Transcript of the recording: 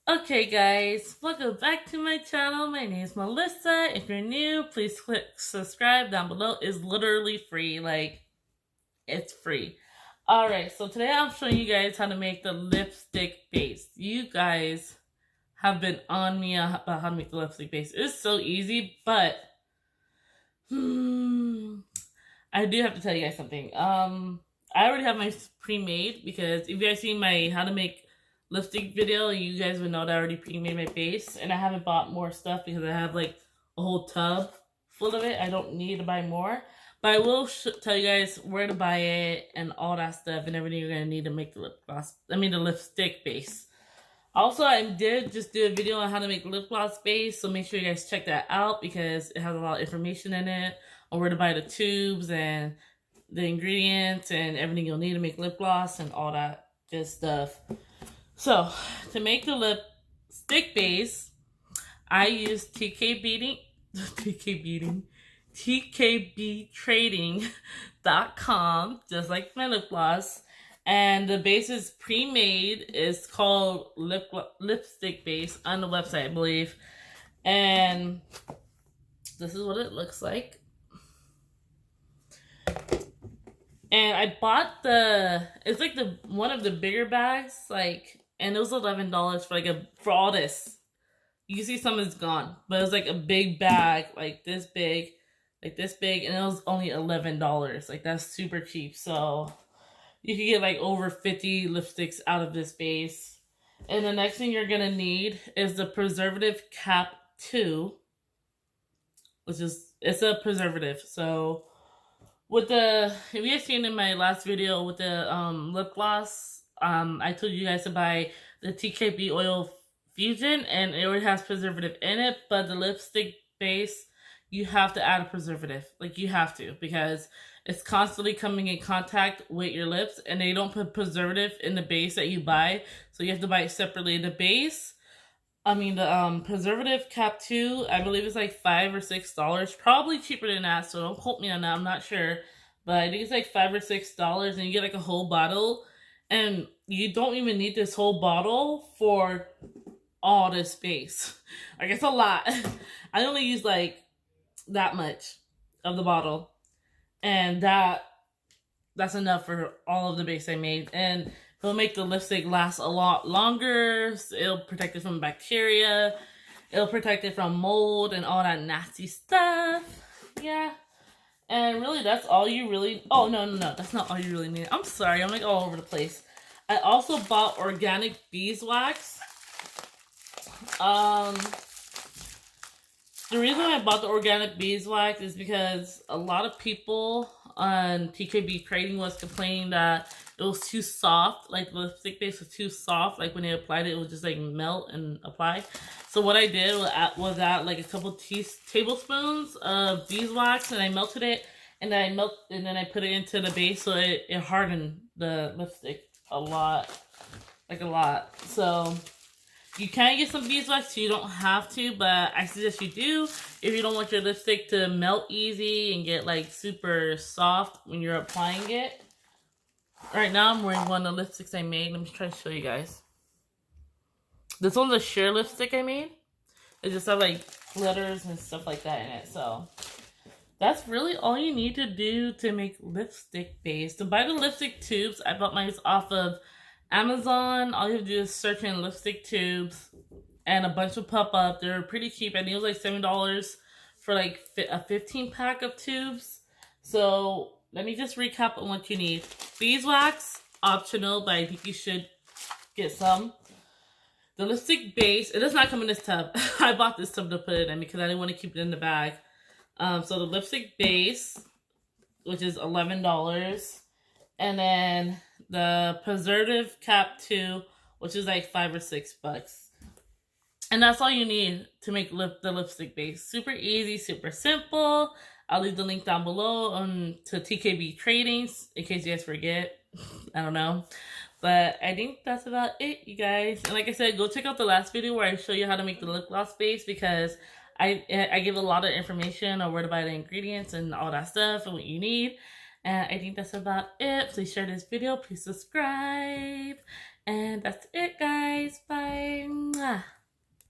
Okay guys, welcome back to my channel. My name is Melissa. If you're new, please click subscribe down below. It's literally free, like it's free. Alright, so today I'm showing you guys how to make the lipstick base. You guys have been on me about how to make the lipstick base. It's so easy, but I do have to tell you guys something. I already have my pre-made because if you guys seen my how to make lipstick video, you guys would know that I already pre-made my base, and I haven't bought more stuff because I have like a whole tub full of it. I don't need to buy more, but I will tell you guys where to buy it and all that stuff and everything you're gonna need to make the lip gloss. The lipstick base. Also, I did just do a video on how to make lip gloss base, so make sure you guys check that out because it has a lot of information in it on where to buy the tubes and the ingredients and everything you'll need to make lip gloss and all that good stuff. So, to make the lipstick base, I use TKBtrading.com, just like my lip gloss. And the base is pre-made. It's called lipstick base on the website, I believe. And this is what it looks like. And I bought it's like one of the bigger bags, like, and it was $11 for for all this. You can see some is gone, but it was like a big bag, like this big, and it was only $11. Like, that's super cheap. So you can get like over 50 lipsticks out of this base. And the next thing you're gonna need is the Preservative Cap-2, it's a preservative. So if you guys seen in my last video with the lip gloss, I told you guys to buy the TKB oil fusion, and it already has preservative in it. But the lipstick base, you have to add a preservative. Like, you have to, because it's constantly coming in contact with your lips, and they don't put preservative in the base that you buy, so you have to buy it separately. The base, the Preservative Cap-2, I believe it's like $5 or $6, probably cheaper than that, so don't quote me on that, I'm not sure, but I think it's like $5 or $6, and you get like a whole bottle, and you don't even need this whole bottle for all this space. Like, it's a lot. I only use like that much of the bottle, and that's enough for all of the base I made, and it'll make the lipstick last a lot longer. It'll protect it from bacteria. It'll protect it from mold and all that nasty stuff. Yeah. And really, that's all you really... Oh, no. That's not all you really need. I'm sorry. I'm like all over the place. I also bought organic beeswax. The reason I bought the organic beeswax is because a lot of people on TKB Trading was complaining that it was too soft. Like, the lipstick base was too soft. Like, when they applied it, it would just like melt and apply. So what I did was add like a couple tablespoons of beeswax, and I melted it, and then I put it into the base, so it hardened the lipstick a lot. Like, a lot. So you can get some beeswax, so you don't have to, but I suggest you do if you don't want your lipstick to melt easy and get like super soft when you're applying it. Right now I'm wearing one of the lipsticks I made. Let me try to show you guys. This one's a sheer lipstick I made. It just has like glitters and stuff like that in it. So that's really all you need to do to make lipstick base. To buy the lipstick tubes, I bought mine off of Amazon. All you have to do is search in lipstick tubes, and a bunch will pop up. They're pretty cheap. I think it was like $7 for like a 15 pack of tubes. So let me just recap on what you need. Beeswax, optional, but I think you should get some. The lipstick base, it does not come in this tub. I bought this tub to put it in because I didn't want to keep it in the bag. So the lipstick base, which is $11. And then the Preservative Cap-2, which is like $5 or $6. And that's all you need to make the lipstick base. Super easy, super simple. I'll leave the link down below to TKB Tradings in case you guys forget. I don't know. But I think that's about it, you guys. And like I said, go check out the last video where I show you how to make the lip gloss base, because I give a lot of information on where to buy the ingredients and all that stuff and what you need. And I think that's about it. Please share this video. Please subscribe. And that's it, guys. Bye. Mwah.